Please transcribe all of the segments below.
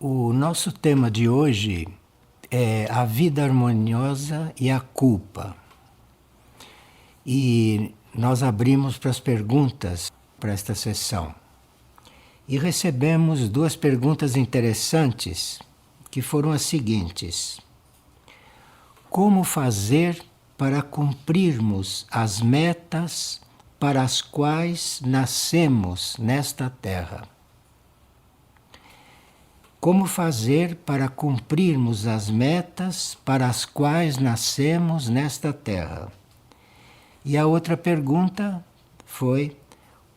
O nosso tema de hoje é a vida harmoniosa e a culpa. E nós abrimos para as perguntas para esta sessão. E recebemos duas perguntas interessantes, que foram as seguintes: como fazer para cumprirmos as metas para as quais nascemos nesta terra? Como fazer para cumprirmos as metas para as quais nascemos nesta terra? E a outra pergunta foi: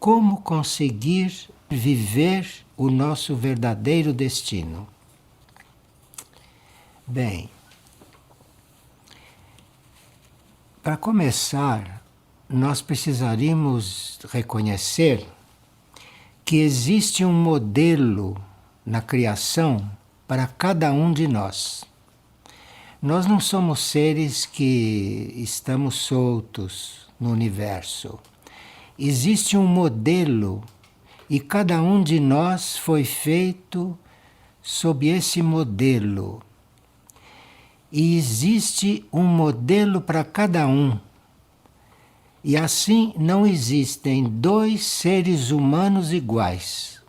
como conseguir viver o nosso verdadeiro destino? Bem, para começar, nós precisaríamos reconhecer que existe um modelo na criação para cada um de nós. Nós não somos seres que estamos soltos no universo. Existe um modelo e cada um de nós foi feito sob esse modelo. E existe um modelo para cada um. E assim não existem dois seres humanos iguais,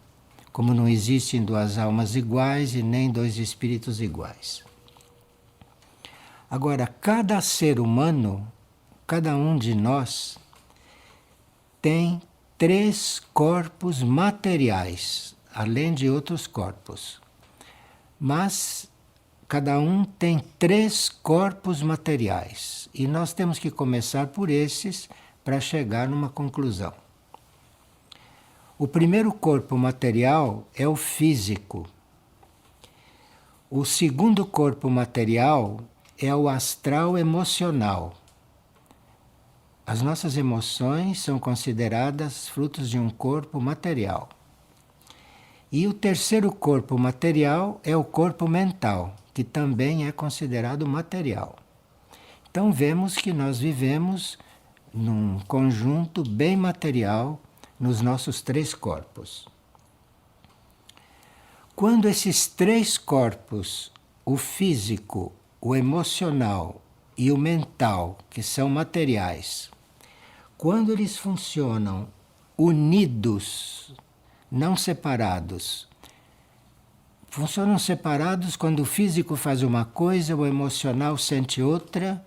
como não existem duas almas iguais e nem dois espíritos iguais. Agora, cada ser humano, cada um de nós, tem três corpos materiais, além de outros corpos. Mas cada um tem três corpos materiais. E nós temos que começar por esses para chegar numa conclusão. O primeiro corpo material é o físico. O segundo corpo material é o astral emocional. As nossas emoções são consideradas frutos de um corpo material. E o terceiro corpo material é o corpo mental, que também é considerado material. Então vemos que nós vivemos num conjunto bem material nos nossos três corpos. Quando esses três corpos, o físico, o emocional e o mental, que são materiais, quando eles funcionam unidos, não separados, funcionam separados quando o físico faz uma coisa, o emocional sente outra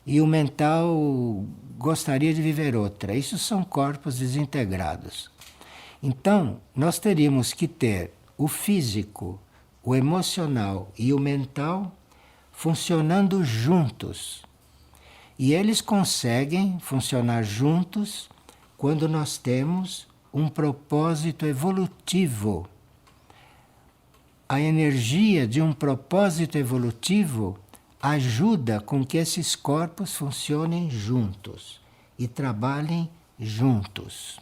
e o mental gostaria de viver outra. Isso são corpos desintegrados. Então, nós teríamos que ter o físico, o emocional e o mental funcionando juntos. E eles conseguem funcionar juntos quando nós temos um propósito evolutivo. A energia de um propósito evolutivo ajuda com que esses corpos funcionem juntos e trabalhem juntos.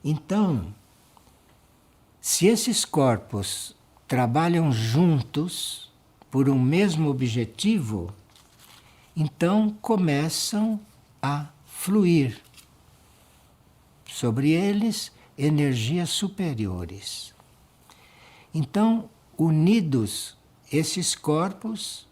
Então, se esses corpos trabalham juntos por um mesmo objetivo, então começam a fluir sobre eles energias superiores. Então, unidos, esses corpos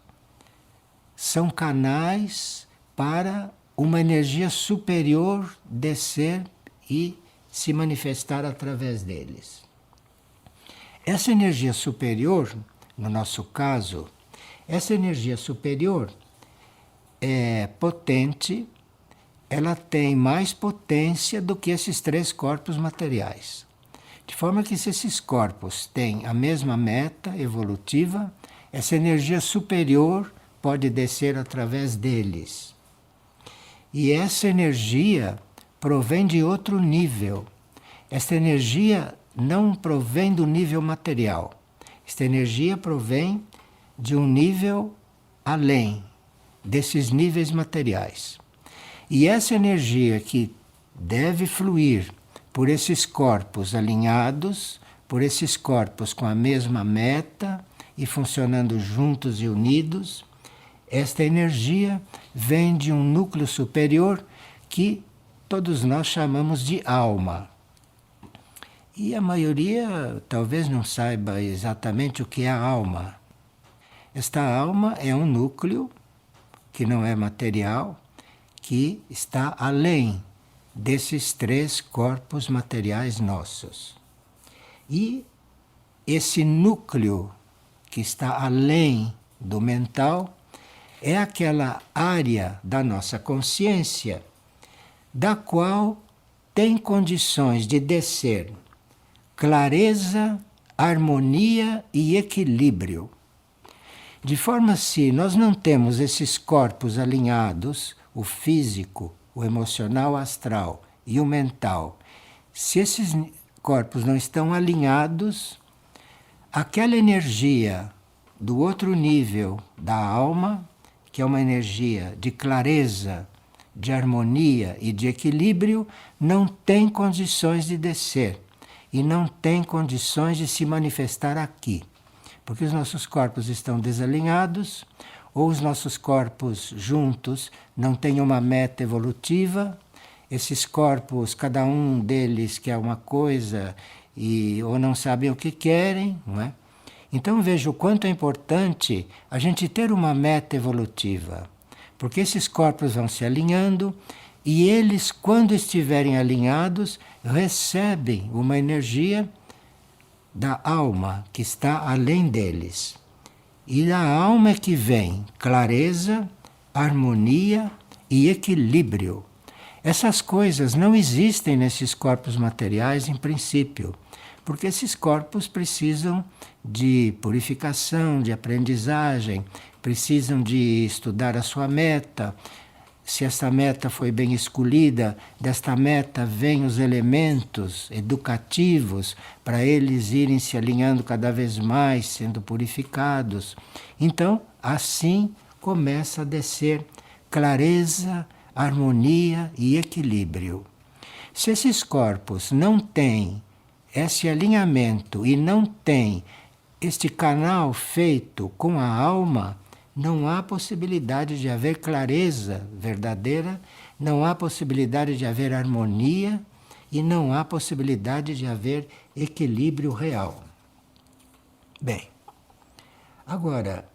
são canais para uma energia superior descer e se manifestar através deles. Essa energia superior, no nosso caso, essa energia superior é potente, ela tem mais potência do que esses três corpos materiais. De forma que se esses corpos têm a mesma meta evolutiva, essa energia superior pode descer através deles. E essa energia provém de outro nível. Essa energia não provém do nível material. Esta energia provém de um nível além desses níveis materiais. E essa energia que deve fluir por esses corpos alinhados, por esses corpos com a mesma meta e funcionando juntos e unidos, esta energia vem de um núcleo superior que todos nós chamamos de alma. E a maioria talvez não saiba exatamente o que é a alma. Esta alma é um núcleo que não é material, que está além desses três corpos materiais nossos. E esse núcleo que está além do mental é aquela área da nossa consciência da qual tem condições de descer clareza, harmonia e equilíbrio. De forma se nós não temos esses corpos alinhados, o físico, o emocional, o astral e o mental, se esses corpos não estão alinhados, aquela energia do outro nível da alma, que é uma energia de clareza, de harmonia e de equilíbrio, não tem condições de descer e não tem condições de se manifestar aqui. Porque os nossos corpos estão desalinhados, ou os nossos corpos juntos não têm uma meta evolutiva. Esses corpos, cada um deles quer uma coisa ou não sabem o que querem, não é? Então veja o quanto é importante a gente ter uma meta evolutiva, porque esses corpos vão se alinhando e eles, quando estiverem alinhados, recebem uma energia da alma que está além deles. E da alma é que vem clareza, harmonia e equilíbrio. Essas coisas não existem nesses corpos materiais em princípio, porque esses corpos precisam de purificação, de aprendizagem, precisam de estudar a sua meta. Se essa meta foi bem escolhida, desta meta vêm os elementos educativos para eles irem se alinhando cada vez mais, sendo purificados. Então, assim começa a descer clareza, harmonia e equilíbrio. Se esses corpos não têm esse alinhamento e não têm este canal feito com a alma, não há possibilidade de haver clareza verdadeira, não há possibilidade de haver harmonia e não há possibilidade de haver equilíbrio real. Bem, agora,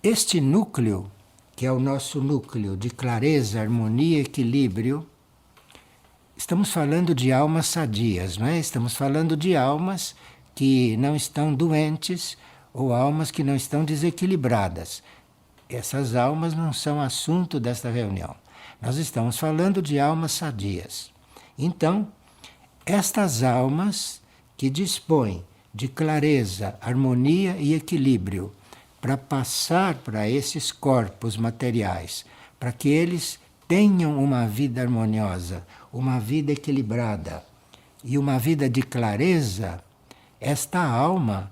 este núcleo, que é o nosso núcleo de clareza, harmonia e equilíbrio, estamos falando de almas sadias, não é? Estamos falando de almas que não estão doentes, ou almas que não estão desequilibradas. Essas almas não são assunto desta reunião. Nós estamos falando de almas sadias. Então, estas almas que dispõem de clareza, harmonia e equilíbrio para passar para esses corpos materiais, para que eles tenham uma vida harmoniosa, uma vida equilibrada e uma vida de clareza, esta alma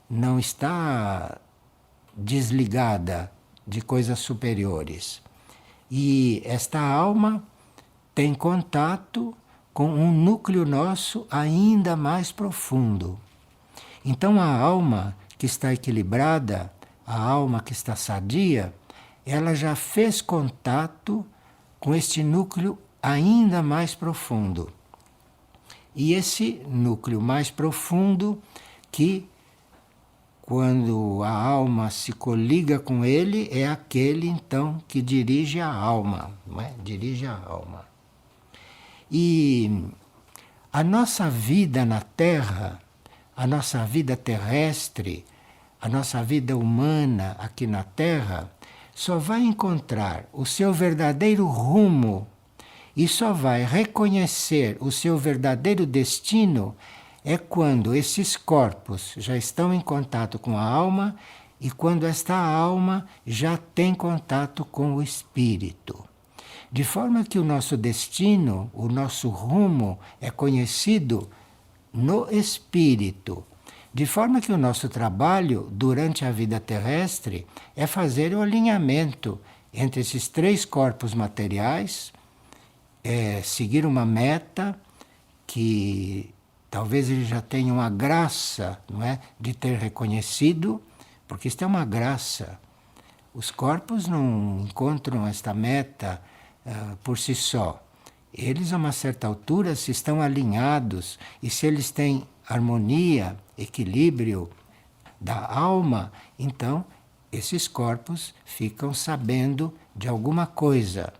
não está desligada de coisas superiores. E esta alma tem contato com um núcleo nosso ainda mais profundo. Então a alma que está equilibrada, a alma que está sadia, ela já fez contato com este núcleo ainda mais profundo. E esse núcleo mais profundo que, quando a alma se coliga com ele, é aquele então que dirige a alma, não é? Dirige a alma. E a nossa vida na Terra, a nossa vida terrestre, a nossa vida humana aqui na Terra, só vai encontrar o seu verdadeiro rumo e só vai reconhecer o seu verdadeiro destino é quando esses corpos já estão em contato com a alma e quando esta alma já tem contato com o espírito. De forma que o nosso destino, o nosso rumo é conhecido no espírito. De forma que o nosso trabalho durante a vida terrestre é fazer o alinhamento entre esses três corpos materiais, seguir uma meta que talvez ele já tenha uma graça, não é, de ter reconhecido, porque isto é uma graça. Os corpos não encontram esta meta por si só. eles a uma certa altura, se estão alinhados e se eles têm harmonia, equilíbrio da alma, então esses corpos ficam sabendo de alguma coisa.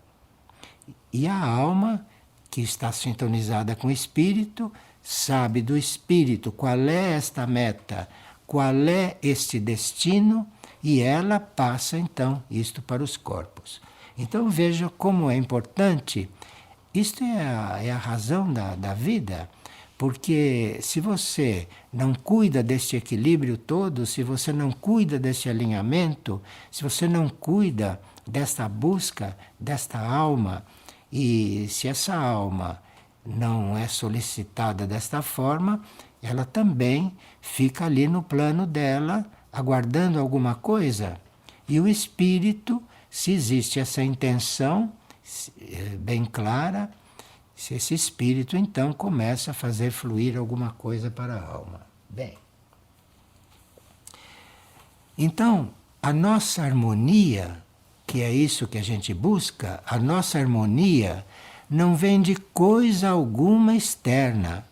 E a alma, que está sintonizada com o espírito, sabe do espírito qual é esta meta, qual é este destino, e ela passa então isto para os corpos. Então veja como é importante. Isto é a razão da vida, porque se você não cuida deste equilíbrio todo, se você não cuida desse alinhamento, se você não cuida desta busca, desta alma, e se essa alma não é solicitada desta forma, ela também fica ali no plano dela, aguardando alguma coisa. E o espírito, se existe essa intenção bem clara, se esse espírito então começa a fazer fluir alguma coisa para a alma. Bem, então a nossa harmonia, que é isso que a gente busca, a nossa harmonia não vem de coisa alguma externa.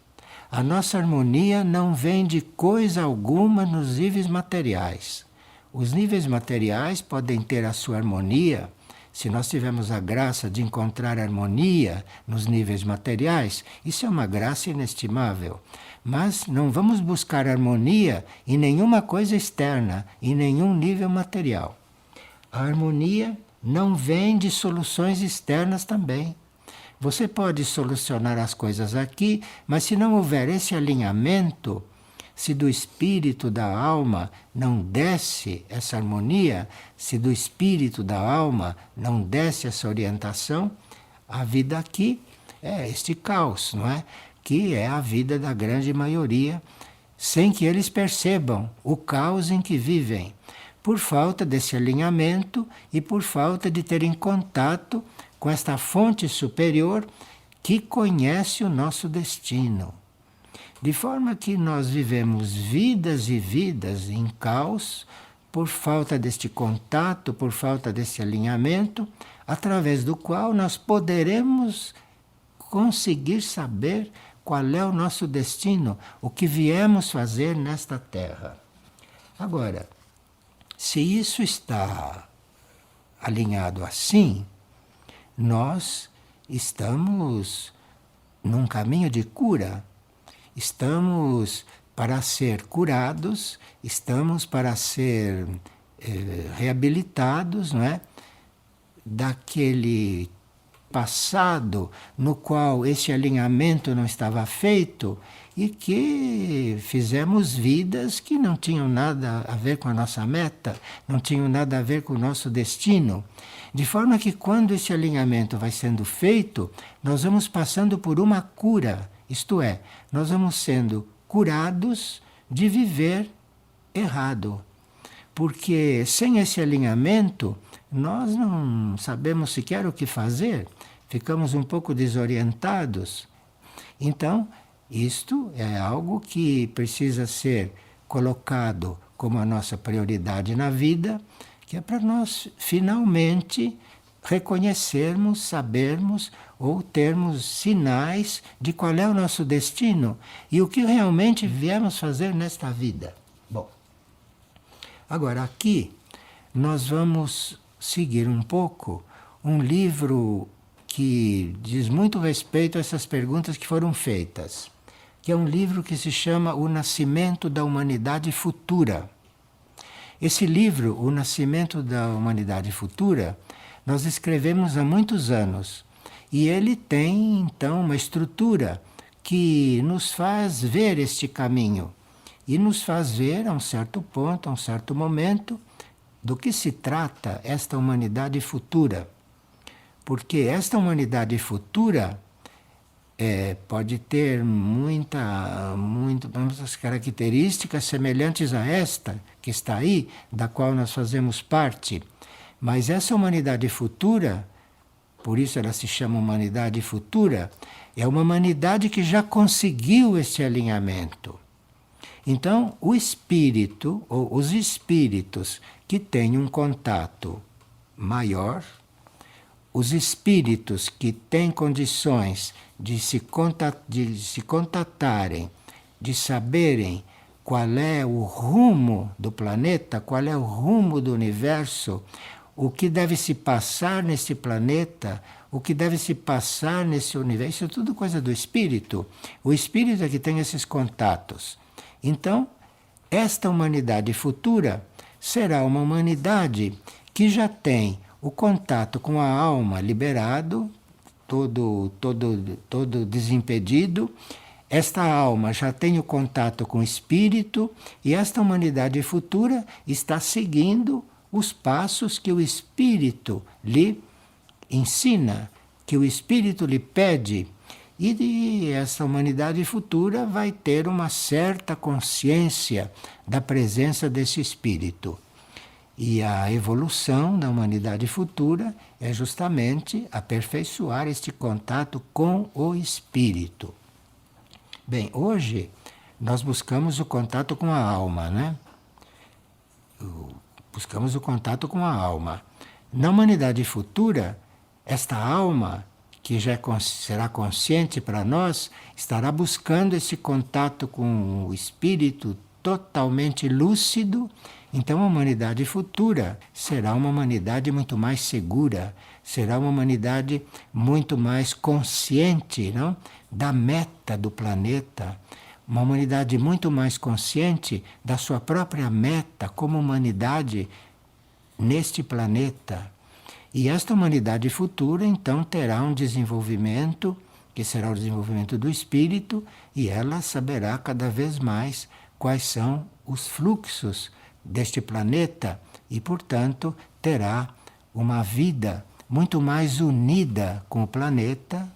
A nossa harmonia não vem de coisa alguma nos níveis materiais. Os níveis materiais podem ter a sua harmonia. Se nós tivermos a graça de encontrar harmonia nos níveis materiais, isso é uma graça inestimável. Mas não vamos buscar harmonia em nenhuma coisa externa, em nenhum nível material. A harmonia não vem de soluções externas também. Você pode solucionar as coisas aqui, mas se não houver esse alinhamento, se do espírito da alma não desce essa harmonia, se do espírito da alma não desce essa orientação, a vida aqui é este caos, não é? Que é a vida da grande maioria, sem que eles percebam o caos em que vivem, por falta desse alinhamento e por falta de terem contato com esta fonte superior que conhece o nosso destino. De forma que nós vivemos vidas e vidas em caos por falta deste contato, por falta desse alinhamento, através do qual nós poderemos conseguir saber qual é o nosso destino, o que viemos fazer nesta terra. Agora, se isso está alinhado assim, nós estamos num caminho de cura. Estamos para ser curados, estamos para ser reabilitados, não é? Daquele passado no qual esse alinhamento não estava feito e que fizemos vidas que não tinham nada a ver com a nossa meta, não tinham nada a ver com o nosso destino. De forma que quando esse alinhamento vai sendo feito, nós vamos passando por uma cura, isto é, nós vamos sendo curados de viver errado. Porque sem esse alinhamento, nós não sabemos sequer o que fazer, ficamos um pouco desorientados. Então, isto é algo que precisa ser colocado como a nossa prioridade na vida, que é para nós finalmente reconhecermos, sabermos ou termos sinais de qual é o nosso destino e o que realmente viemos fazer nesta vida. Bom, agora aqui nós vamos seguir um pouco um livro que diz muito respeito a essas perguntas que foram feitas, que é um livro que se chama O Nascimento da Humanidade Futura. Esse livro, O Nascimento da Humanidade Futura, nós escrevemos há muitos anos e ele tem então uma estrutura que nos faz ver este caminho e nos faz ver a um certo ponto, a um certo momento, do que se trata esta humanidade futura. Porque esta humanidade futura pode ter muitas características semelhantes a esta que está aí, da qual nós fazemos parte. Mas essa humanidade futura, por isso ela se chama humanidade futura, é uma humanidade que já conseguiu esse alinhamento. Então, o espírito, ou os espíritos que têm um contato maior, os espíritos que têm condições de se contatarem, de saberem qual é o rumo do planeta, qual é o rumo do universo, o que deve se passar nesse planeta, o que deve se passar nesse universo, isso é tudo coisa do espírito. O espírito é que tem esses contatos. Então, esta humanidade futura será uma humanidade que já tem o contato com a alma liberado, todo desimpedido. Esta alma já tem o contato com o espírito e esta humanidade futura está seguindo os passos que o espírito lhe ensina, que o espírito lhe pede. E essa humanidade futura vai ter uma certa consciência da presença desse espírito. E a evolução da humanidade futura é justamente aperfeiçoar este contato com o espírito. Bem, hoje nós buscamos o contato com a alma, né? Buscamos o contato com a alma. Na humanidade futura, esta alma, que já será consciente para nós, estará buscando esse contato com o espírito totalmente lúcido. Então a humanidade futura será uma humanidade muito mais segura, será uma humanidade muito mais consciente, não? Da meta do planeta, uma humanidade muito mais consciente da sua própria meta como humanidade neste planeta. E esta humanidade futura, então, terá um desenvolvimento, que será o desenvolvimento do espírito, e ela saberá cada vez mais quais são os fluxos deste planeta e, portanto, terá uma vida muito mais unida com o planeta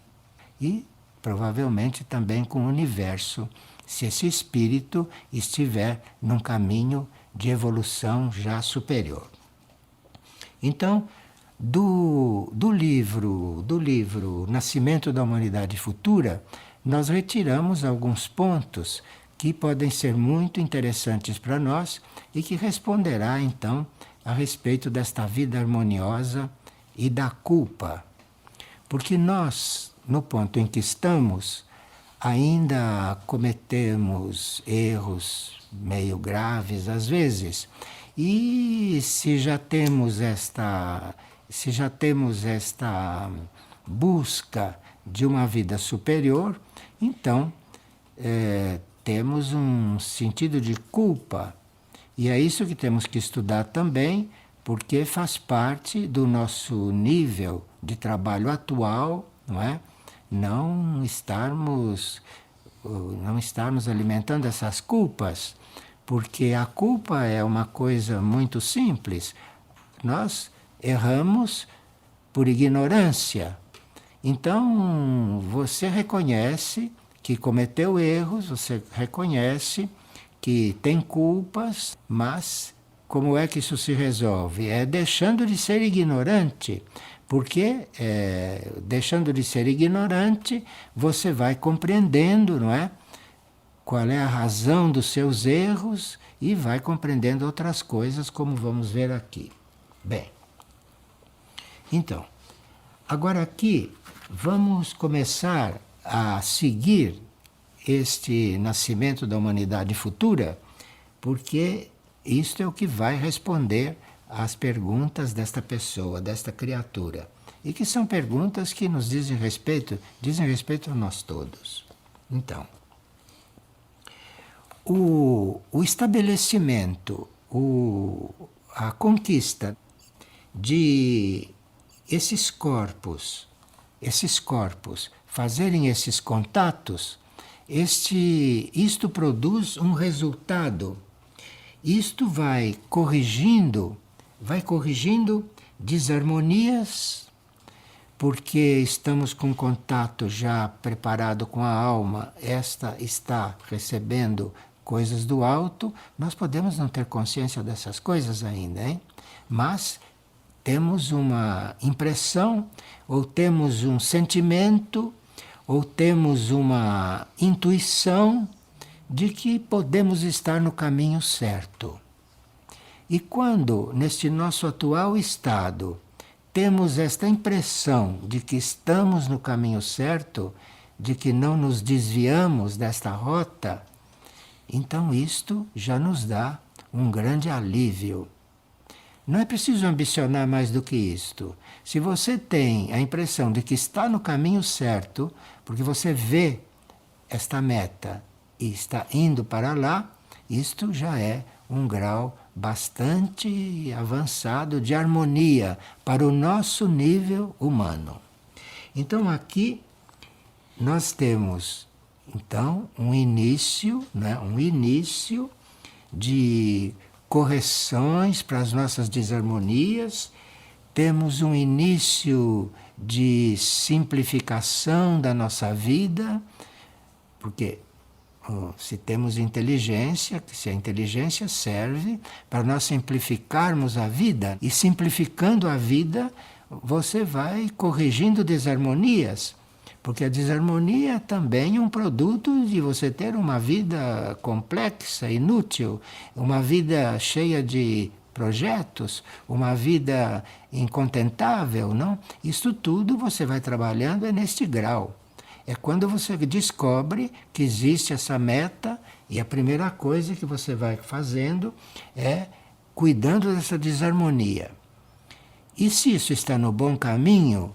e provavelmente também com o universo, se esse espírito estiver num caminho de evolução já superior. Então, do livro Nascimento da Humanidade Futura, nós retiramos alguns pontos que podem ser muito interessantes para nós e que responderá então a respeito desta vida harmoniosa e da culpa. Porque nós, no ponto em que estamos, ainda cometemos erros meio graves às vezes. E se já temos esta busca de uma vida superior, então temos um sentido de culpa. E é isso que temos que estudar também, porque faz parte do nosso nível de trabalho atual, não é? Não estarmos alimentando essas culpas, porque a culpa é uma coisa muito simples. Nós erramos por ignorância. Então, você reconhece que cometeu erros, você reconhece que tem culpas, mas como é que isso se resolve? É deixando de ser ignorante, porque deixando de ser ignorante, você vai compreendendo, não é? Qual é a razão dos seus erros e vai compreendendo outras coisas, como vamos ver aqui. Bem, então, agora aqui vamos começar a seguir este nascimento da humanidade futura, porque isto é o que vai responder às perguntas desta pessoa, desta criatura. E que são perguntas que nos dizem respeito a nós todos. Então, o estabelecimento, a conquista de esses corpos fazerem esses contatos, isto produz um resultado. Isto vai corrigindo desarmonias, porque estamos com contato já preparado com a alma, esta está recebendo coisas do alto, nós podemos não ter consciência dessas coisas ainda, hein? Mas temos uma impressão, ou temos um sentimento, ou temos uma intuição de que podemos estar no caminho certo. E quando, neste nosso atual estado, temos esta impressão de que estamos no caminho certo, de que não nos desviamos desta rota, então isto já nos dá um grande alívio. Não é preciso ambicionar mais do que isto. Se você tem a impressão de que está no caminho certo, porque você vê esta meta e está indo para lá, isto já é um grau bastante avançado de harmonia para o nosso nível humano. Então aqui nós temos então um início, né, um início de correções para as nossas desarmonias, temos um início de simplificação da nossa vida, porque se temos inteligência, se a inteligência serve para nós simplificarmos a vida, e simplificando a vida, você vai corrigindo desarmonias, porque a desarmonia é também um produto de você ter uma vida complexa, inútil, uma vida cheia de projetos, uma vida incontentável, não? Isso tudo você vai trabalhando neste grau. É quando você descobre que existe essa meta e a primeira coisa que você vai fazendo é cuidando dessa desarmonia. E se isso está no bom caminho,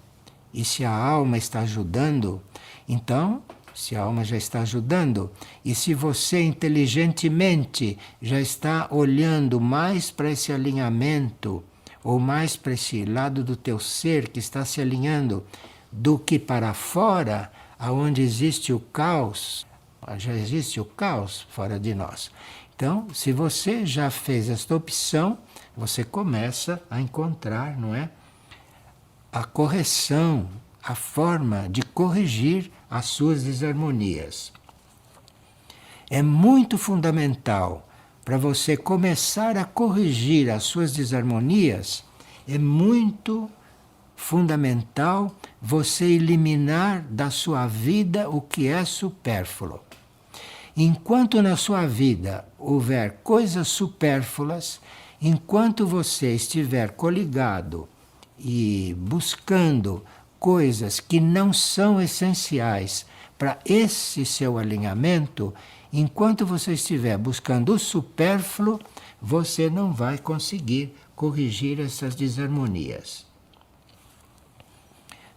e se a alma está ajudando, então, se a alma já está ajudando, e se você inteligentemente já está olhando mais para esse alinhamento, ou mais para esse lado do teu ser que está se alinhando, do que para fora, aonde existe o caos, já existe o caos fora de nós. Então, se você já fez esta opção, você começa a encontrar, não é, a correção, a forma de corrigir as suas desarmonias. É muito fundamental para você começar a corrigir as suas desarmonias, é muito fundamental você eliminar da sua vida o que é supérfluo. Enquanto na sua vida houver coisas supérfluas, enquanto você estiver coligado e buscando coisas que não são essenciais para esse seu alinhamento, enquanto você estiver buscando o supérfluo, você não vai conseguir corrigir essas desarmonias.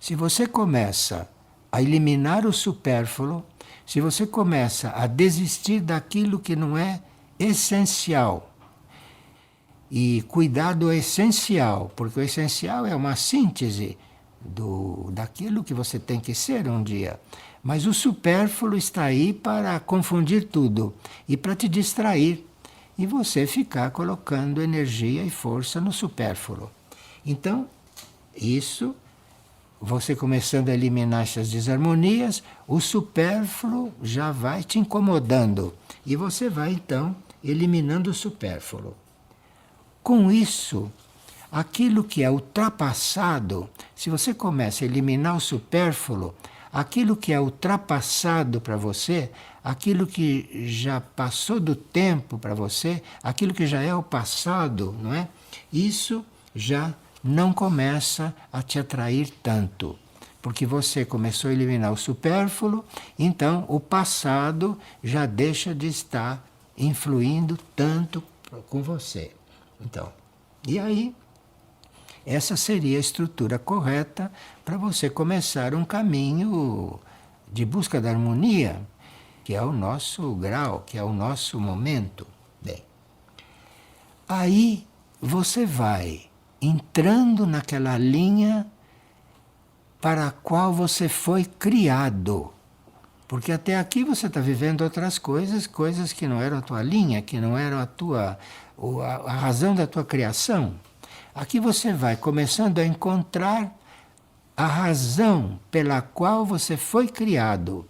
Se você começa a eliminar o supérfluo, se você começa a desistir daquilo que não é essencial e cuidar do essencial, porque o essencial é uma síntese daquilo que você tem que ser um dia. Mas o supérfluo está aí para confundir tudo e para te distrair e você ficar colocando energia e força no supérfluo. Então, isso, você começando a eliminar essas desarmonias, o supérfluo já vai te incomodando e você vai então eliminando o supérfluo. Com isso, aquilo que é ultrapassado, se você começa a eliminar o supérfluo, aquilo que é ultrapassado para você, aquilo que já passou do tempo para você, aquilo que já é o passado, não é? Isso já não começa a te atrair tanto, porque você começou a eliminar o supérfluo, então o passado já deixa de estar influindo tanto com você. Então, e aí, essa seria a estrutura correta para você começar um caminho de busca da harmonia, que é o nosso grau, que é o nosso momento. Bem, aí você vai entrando naquela linha para a qual você foi criado. Porque até aqui você está vivendo outras coisas, coisas que não eram a tua linha, que não eram a razão da tua criação. Aqui você vai começando a encontrar a razão pela qual você foi criado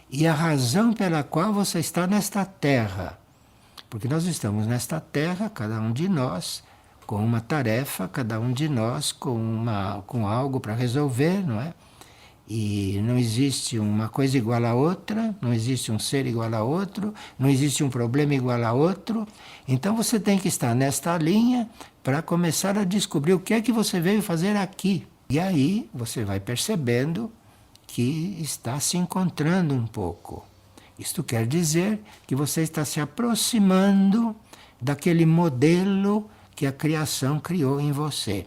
e a razão pela qual você está nesta terra. Porque nós estamos nesta terra, cada um de nós, com uma tarefa, cada um de nós com algo para resolver, não é? E não existe uma coisa igual a outra, não existe um ser igual a outro, não existe um problema igual a outro. Então você tem que estar nesta linha para começar a descobrir o que é que você veio fazer aqui. E aí você vai percebendo que está se encontrando um pouco. Isto quer dizer que você está se aproximando daquele modelo que a criação criou em você.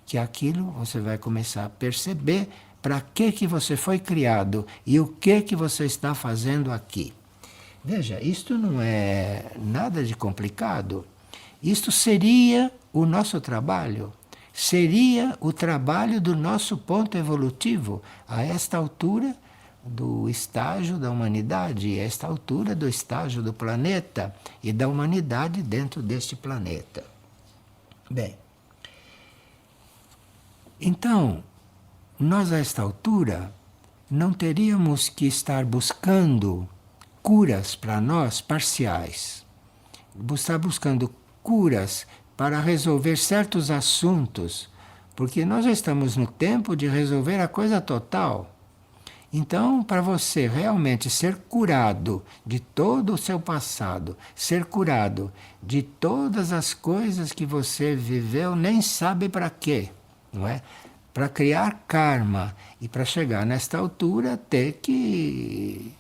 Que aquilo você vai começar a perceber para que você foi criado e o que você está fazendo aqui. Veja, isto não é nada de complicado. Isto seria o nosso trabalho. Seria o trabalho do nosso ponto evolutivo a esta altura do estágio da humanidade, a esta altura do estágio do planeta e da humanidade dentro deste planeta. Bem, então, nós a esta altura não teríamos que estar buscando curas para nós parciais, estar buscando curas para resolver certos assuntos, porque nós já estamos no tempo de resolver a coisa total. Então, para você realmente ser curado de todo o seu passado, ser curado de todas as coisas que você viveu, nem sabe para quê, não é? Para criar karma e para chegar nesta altura ter que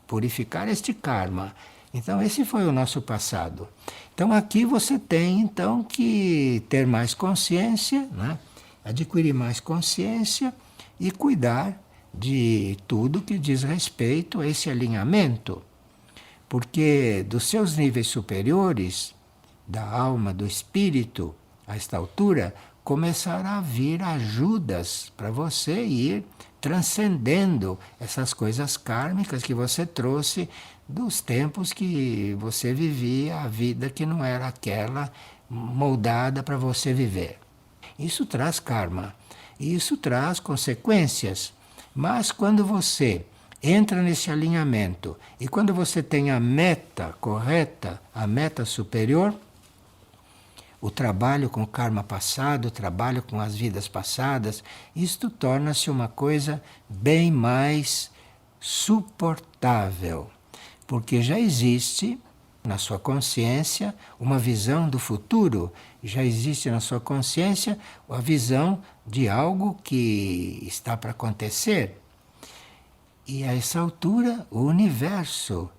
purificar este karma. Então esse foi o nosso passado. Então aqui você tem então que ter mais consciência, né? Adquirir mais consciência e cuidar de tudo que diz respeito a esse alinhamento. Porque dos seus níveis superiores, da alma, do espírito, a esta altura, começará a vir ajudas para você ir transcendendo essas coisas kármicas que você trouxe dos tempos que você vivia a vida que não era aquela moldada para você viver. Isso traz karma, isso traz consequências, mas quando você entra nesse alinhamento e quando você tem a meta correta, a meta superior, o trabalho com o karma passado, o trabalho com as vidas passadas, isto torna-se uma coisa bem mais suportável, porque já existe na sua consciência uma visão do futuro, já existe na sua consciência a visão de algo que está para acontecer. E a essa altura o universo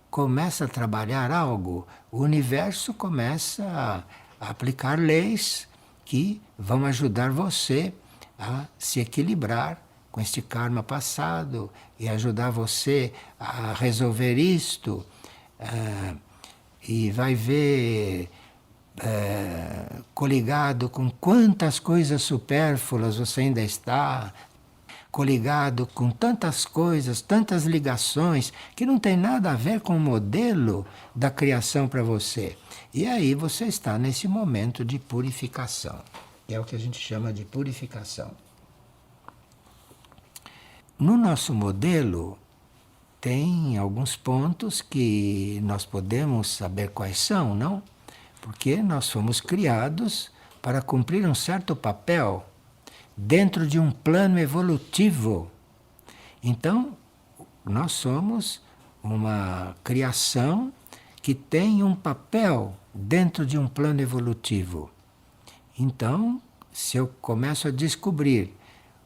começa a trabalhar algo, o universo começa a aplicar leis que vão ajudar você a se equilibrar com este karma passado e ajudar você a resolver isto. E vai ver coligado com quantas coisas supérfluas você ainda está, coligado com tantas coisas, tantas ligações que não tem nada a ver com o modelo da criação para você. E aí você está nesse momento de purificação. É o que a gente chama de purificação. No nosso modelo tem alguns pontos que nós podemos saber quais são, não? Porque nós fomos criados para cumprir um certo papel dentro de um plano evolutivo. Então, nós somos uma criação que tem um papel dentro de um plano evolutivo. Então, se eu começo a descobrir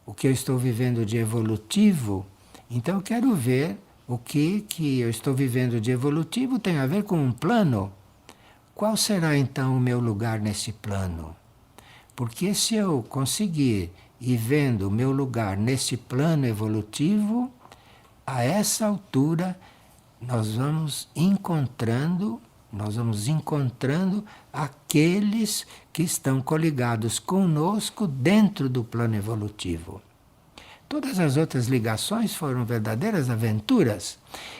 o que eu estou vivendo de evolutivo, então eu quero ver o que eu estou vivendo de evolutivo tem a ver com um plano. Qual será então o meu lugar nesse plano? Porque se eu conseguir ir vendo o meu lugar nesse plano evolutivo, a essa altura nós vamos encontrando aqueles que estão coligados conosco dentro do plano evolutivo. Todas as outras ligações foram verdadeiras aventuras.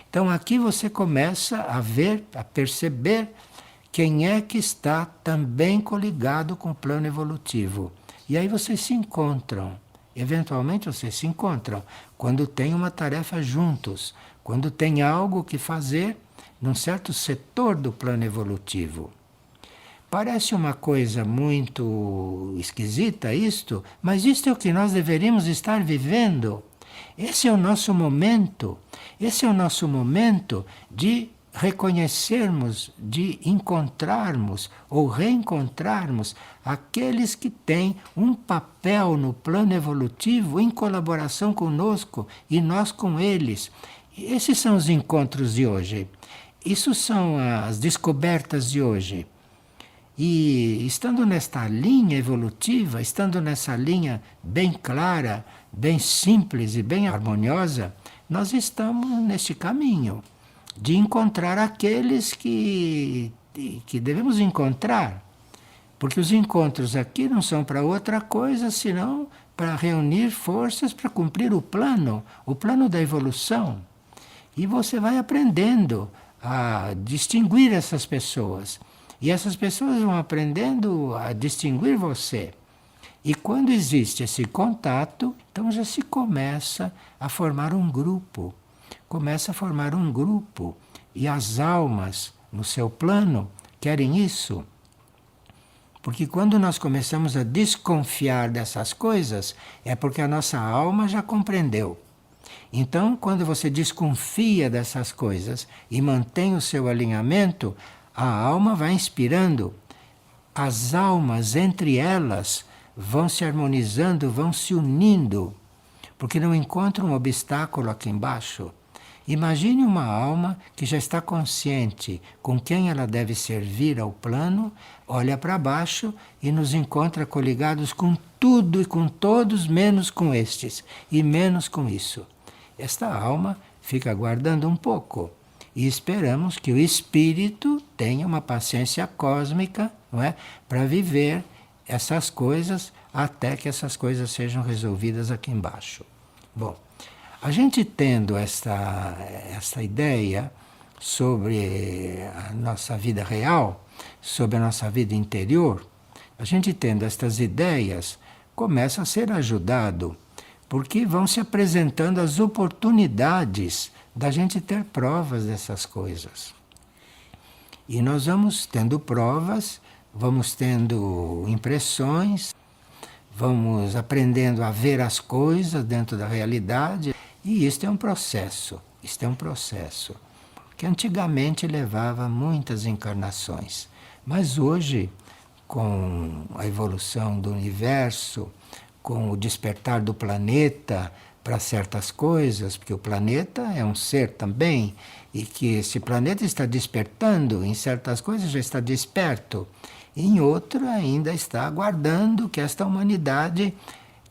Então aqui você começa a ver, a perceber quem é que está também coligado com o plano evolutivo. E aí vocês se encontram. Eventualmente vocês se encontram quando tem uma tarefa juntos, quando tem algo que fazer num certo setor do plano evolutivo. Parece uma coisa muito esquisita isto, mas isto é o que nós deveríamos estar vivendo. Esse é o nosso momento. Esse é o nosso momento de reconhecermos, de encontrarmos ou reencontrarmos aqueles que têm um papel no plano evolutivo em colaboração conosco e nós com eles. Esses são os encontros de hoje. Isso são as descobertas de hoje. E estando nesta linha evolutiva, estando nessa linha bem clara, bem simples e bem harmoniosa, nós estamos neste caminho de encontrar aqueles que devemos encontrar. Porque os encontros aqui não são para outra coisa senão para reunir forças para cumprir o plano da evolução. E você vai aprendendo a distinguir essas pessoas. E essas pessoas vão aprendendo a distinguir você. E quando existe esse contato, então já se começa a formar um grupo. Começa a formar um grupo. E as almas no seu plano querem isso. Porque quando nós começamos a desconfiar dessas coisas, é porque a nossa alma já compreendeu. Então, quando você desconfia dessas coisas e mantém o seu alinhamento, a alma vai inspirando. As almas, entre elas, vão se harmonizando, vão se unindo, porque não encontram um obstáculo aqui embaixo. Imagine uma alma que já está consciente com quem ela deve servir ao plano, olha para baixo e nos encontra coligados com tudo e com todos, menos com estes, e menos com isso. Esta alma fica aguardando um pouco e esperamos que o espírito tenha uma paciência cósmica, não é, para viver essas coisas até que essas coisas sejam resolvidas aqui embaixo. Bom, a gente tendo esta ideia sobre a nossa vida real, sobre a nossa vida interior, a gente tendo estas ideias, começa a ser ajudado, porque vão se apresentando as oportunidades da gente ter provas dessas coisas. E nós vamos tendo provas, vamos tendo impressões, vamos aprendendo a ver as coisas dentro da realidade. E isto é um processo, que antigamente levava muitas encarnações. Mas hoje, com a evolução do universo, com o despertar do planeta para certas coisas, porque o planeta é um ser também, e que esse planeta está despertando, em certas coisas já está desperto, em outra ainda está aguardando que esta humanidade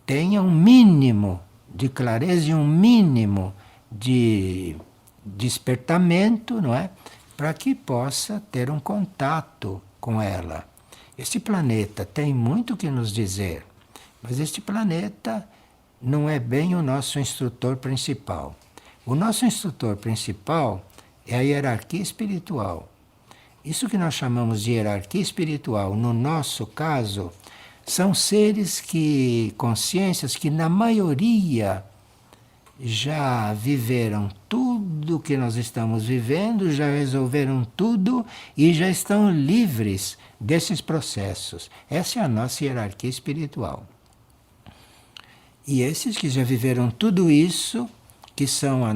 tenha um mínimo de clareza e um mínimo de despertamento, não é? Para que possa ter um contato com ela. Este planeta tem muito que nos dizer, mas este planeta não é bem o nosso instrutor principal. O nosso instrutor principal é a hierarquia espiritual. Isso que nós chamamos de hierarquia espiritual, no nosso caso, são seres consciências que na maioria já viveram tudo o que nós estamos vivendo, já resolveram tudo e já estão livres desses processos. Essa é a nossa hierarquia espiritual. E esses que já viveram tudo isso, que são o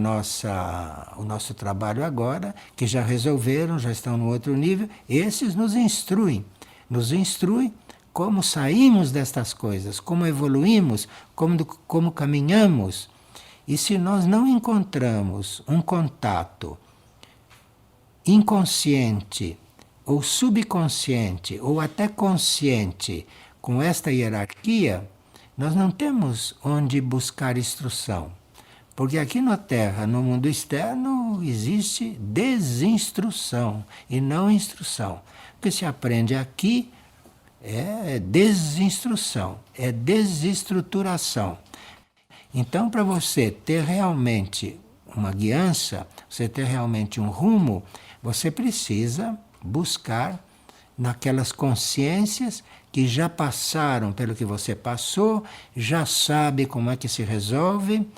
nosso trabalho agora, que já resolveram, já estão no outro nível, esses nos instruem como saímos destas coisas, como evoluímos, como caminhamos. E se nós não encontramos um contato inconsciente, ou subconsciente, ou até consciente com esta hierarquia, nós não temos onde buscar instrução. Porque aqui na Terra, no mundo externo, existe desinstrução e não instrução. O que se aprende aqui é desinstrução, é desestruturação. Então, para você ter realmente uma guiança, você ter realmente um rumo, você precisa buscar naquelas consciências que já passaram pelo que você passou, já sabe como é que se resolve,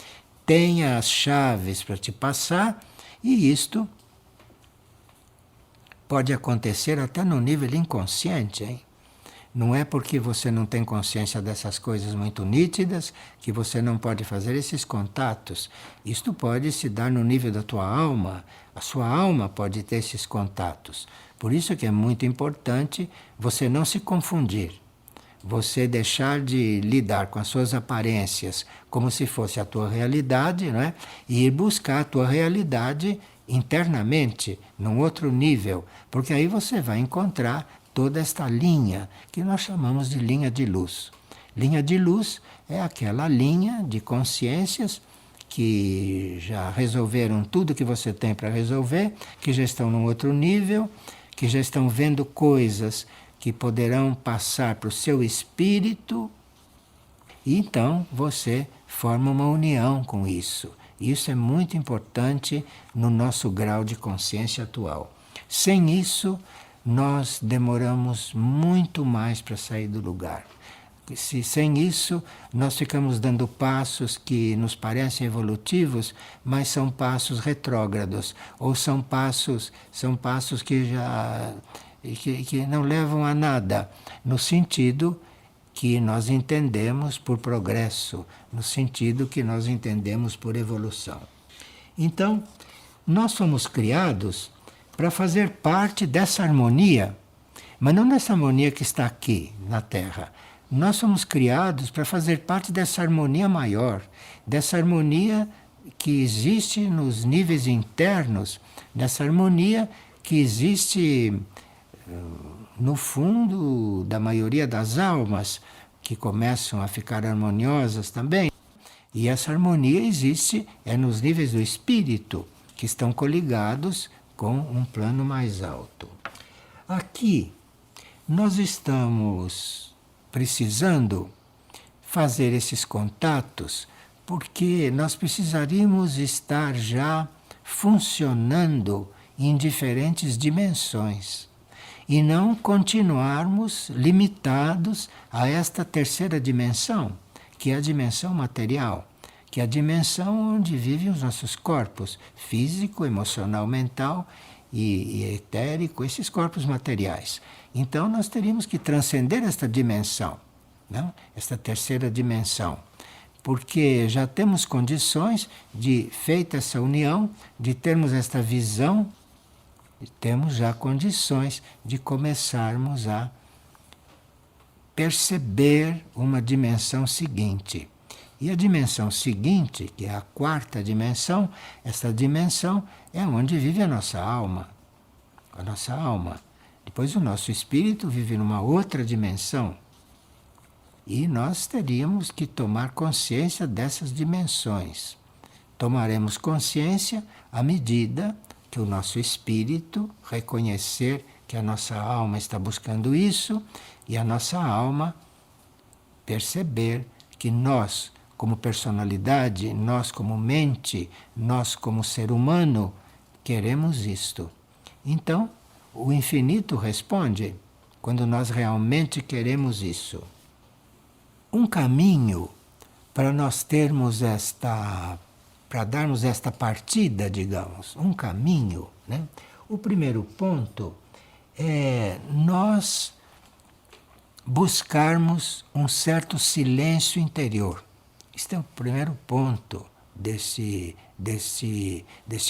tem as chaves para te passar, e isto pode acontecer até no nível inconsciente, hein? Não é porque você não tem consciência dessas coisas muito nítidas que você não pode fazer esses contatos. Isto pode se dar no nível da tua alma. A sua alma pode ter esses contatos. Por isso que é muito importante você não se confundir. Você deixar de lidar com as suas aparências como se fosse a tua realidade, não é? E ir buscar a tua realidade internamente, num outro nível, porque aí você vai encontrar toda esta linha que nós chamamos de linha de luz. Linha de luz é aquela linha de consciências que já resolveram tudo que você tem para resolver, que já estão num outro nível, que já estão vendo coisas que poderão passar para o seu espírito, e então você forma uma união com isso. Isso é muito importante no nosso grau de consciência atual. Sem isso, nós demoramos muito mais para sair do lugar. Sem isso, nós ficamos dando passos que nos parecem evolutivos, mas são passos retrógrados, ou são passos que não levam a nada, no sentido que nós entendemos por progresso, no sentido que nós entendemos por evolução. Então, nós somos criados para fazer parte dessa harmonia, mas não dessa harmonia que está aqui na Terra. Nós somos criados para fazer parte dessa harmonia maior, dessa harmonia que existe nos níveis internos, dessa harmonia que existe no fundo da maioria das almas, que começam a ficar harmoniosas também. E essa harmonia existe nos níveis do espírito, que estão coligados com um plano mais alto. Aqui, nós estamos precisando fazer esses contatos, porque nós precisaríamos estar já funcionando em diferentes dimensões e não continuarmos limitados a esta terceira dimensão, que é a dimensão material, que é a dimensão onde vivem os nossos corpos, físico, emocional, mental e etérico, esses corpos materiais. Então nós teríamos que transcender esta dimensão, não? Esta terceira dimensão, porque já temos condições de, feita essa união, de termos esta visão, temos já condições de começarmos a perceber uma dimensão seguinte. E a dimensão seguinte, que é a quarta dimensão, essa dimensão é onde vive a nossa alma. A nossa alma. Depois o nosso espírito vive numa outra dimensão. E nós teríamos que tomar consciência dessas dimensões. Tomaremos consciência à medida que o nosso espírito reconhecer que a nossa alma está buscando isso e a nossa alma perceber que nós, como personalidade, nós como mente, nós como ser humano, queremos isto. Então, o infinito responde quando nós realmente queremos isso. Um caminho para nós termos para darmos esta partida, digamos, um caminho, né? O primeiro ponto é nós buscarmos um certo silêncio interior. Este é o primeiro ponto desse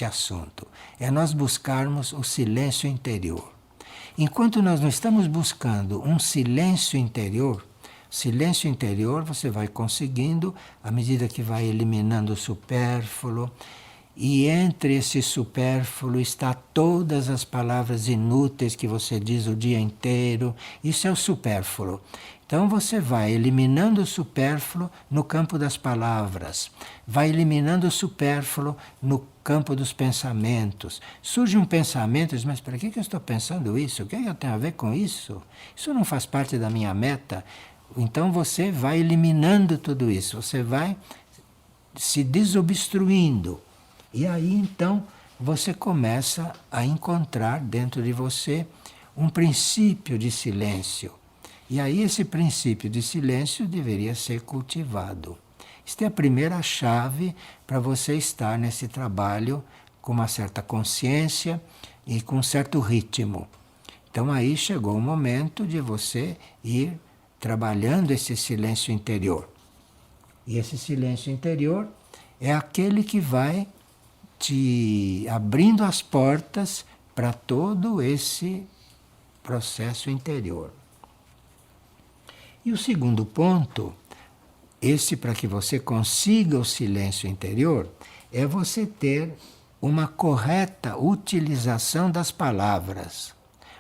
assunto. É nós buscarmos o silêncio interior. Enquanto nós não estamos buscando um silêncio interior você vai conseguindo à medida que vai eliminando o supérfluo. E entre esse supérfluo está todas as palavras inúteis que você diz o dia inteiro. Isso é o supérfluo. Então você vai eliminando o supérfluo no campo das palavras, vai eliminando o supérfluo no campo dos pensamentos. Surge um pensamento e diz, mas para que eu estou pensando isso? O que eu tenho a ver com isso? Isso não faz parte da minha meta. Então você vai eliminando tudo isso, você vai se desobstruindo. E aí então você começa a encontrar dentro de você um princípio de silêncio. E aí esse princípio de silêncio deveria ser cultivado. Esta é a primeira chave para você estar nesse trabalho com uma certa consciência e com um certo ritmo. Então aí chegou o momento de você ir trabalhando esse silêncio interior. E esse silêncio interior é aquele que vai te abrindo as portas para todo esse processo interior. E o segundo ponto, esse para que você consiga o silêncio interior, é você ter uma correta utilização das palavras.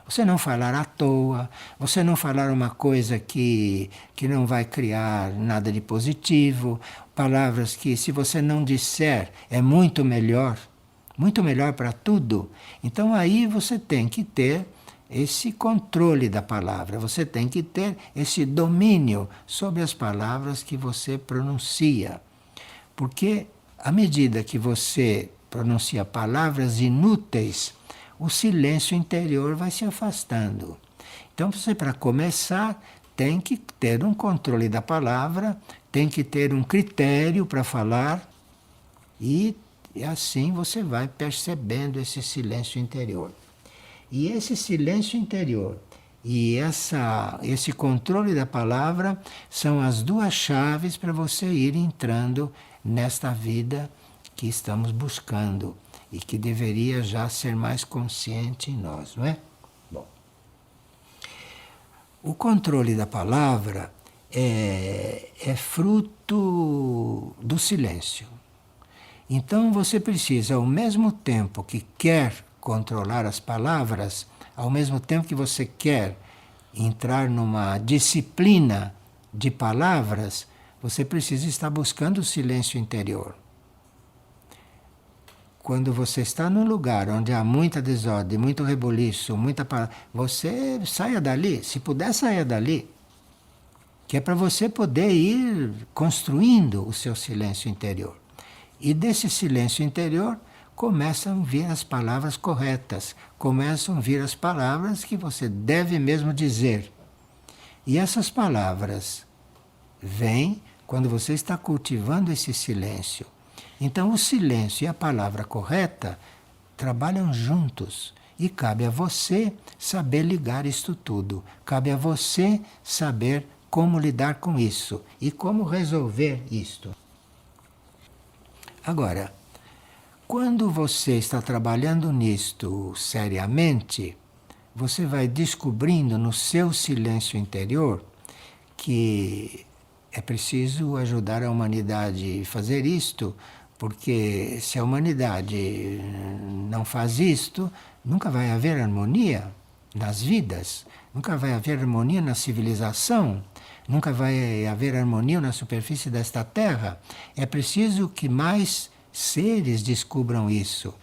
Você não falar à toa, você não falar uma coisa que não vai criar nada de positivo, palavras que, se você não disser, é muito melhor para tudo. Então aí você tem que ter esse controle da palavra, você tem que ter esse domínio sobre as palavras que você pronuncia. Porque à medida que você pronuncia palavras inúteis, o silêncio interior vai se afastando. Então você, para começar, tem que ter um controle da palavra, tem que ter um critério para falar e assim você vai percebendo esse silêncio interior. E esse silêncio interior e esse controle da palavra são as duas chaves para você ir entrando nesta vida que estamos buscando e que deveria já ser mais consciente em nós, não é? Bom, o controle da palavra é fruto do silêncio. Então você precisa, ao mesmo tempo que quer controlar as palavras, ao mesmo tempo que você quer entrar numa disciplina de palavras, você precisa estar buscando o silêncio interior. Quando você está num lugar onde há muita desordem, muito reboliço, muita palavra, você saia dali, se puder saia dali, que é para você poder ir construindo o seu silêncio interior. E desse silêncio interior começam a vir as palavras corretas, começam a vir as palavras que você deve mesmo dizer. E essas palavras vêm quando você está cultivando esse silêncio. Então o silêncio e a palavra correta trabalham juntos. E cabe a você saber ligar isto tudo. Cabe a você saber como lidar com isso e como resolver isto. Agora, quando você está trabalhando nisto seriamente, você vai descobrindo no seu silêncio interior que é preciso ajudar a humanidade a fazer isto, porque se a humanidade não faz isto, nunca vai haver harmonia nas vidas, nunca vai haver harmonia na civilização, nunca vai haver harmonia na superfície desta terra. É preciso que mais seres descubram isso.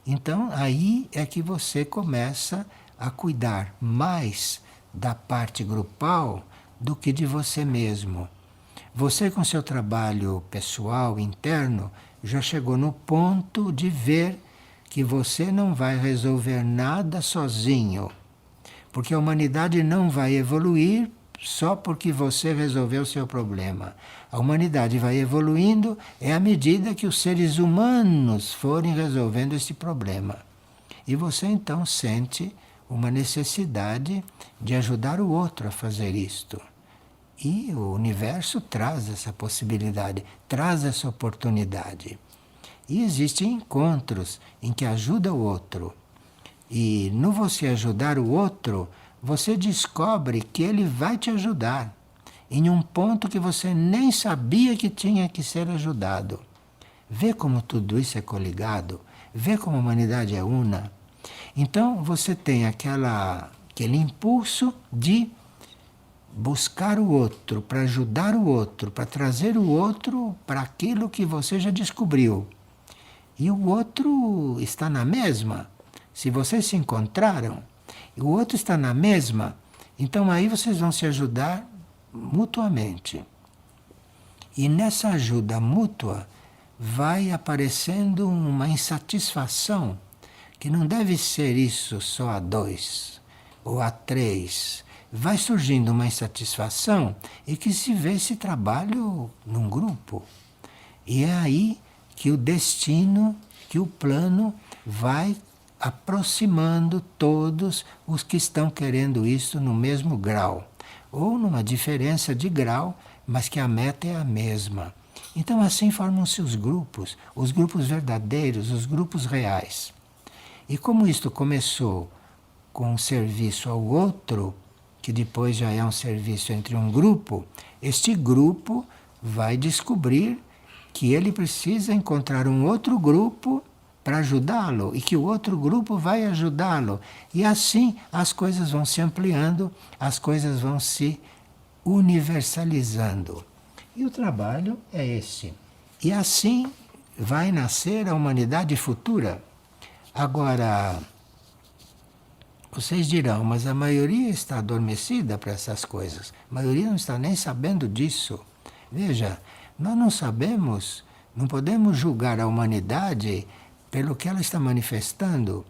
Então aí é que você começa a cuidar mais da parte grupal do que de você mesmo. Você, com seu trabalho pessoal, interno, já chegou no ponto de ver que você não vai resolver nada sozinho. Porque a humanidade não vai evoluir só porque você resolveu o seu problema. A humanidade vai evoluindo à medida que os seres humanos forem resolvendo esse problema. E você então sente uma necessidade de ajudar o outro a fazer isto. E o universo traz essa possibilidade, traz essa oportunidade. E existem encontros em que ajuda o outro. E no você ajudar o outro, você descobre que ele vai te ajudar em um ponto que você nem sabia que tinha que ser ajudado. Vê como tudo isso é coligado, vê como a humanidade é una. Então você tem aquele impulso de buscar o outro, para ajudar o outro, para trazer o outro para aquilo que você já descobriu. E o outro está na mesma. Se vocês se encontraram, e o outro está na mesma, então aí vocês vão se ajudar mutuamente. E nessa ajuda mútua vai aparecendo uma insatisfação, que não deve ser isso só a dois ou a três. Vai surgindo uma insatisfação e que se vê esse trabalho num grupo. E é aí que o destino, que o plano vai aproximando todos os que estão querendo isso no mesmo grau, ou numa diferença de grau, mas que a meta é a mesma. Então assim formam-se os grupos verdadeiros, os grupos reais. E como isto começou com um serviço ao outro, que depois já é um serviço entre um grupo, este grupo vai descobrir que ele precisa encontrar um outro grupo para ajudá-lo e que o outro grupo vai ajudá-lo. E assim as coisas vão se ampliando, as coisas vão se universalizando. E o trabalho é esse. E assim vai nascer a humanidade futura. Agora, vocês dirão, mas a maioria está adormecida para essas coisas. A maioria não está nem sabendo disso. Veja, nós não sabemos, não podemos julgar a humanidade pelo que ela está manifestando.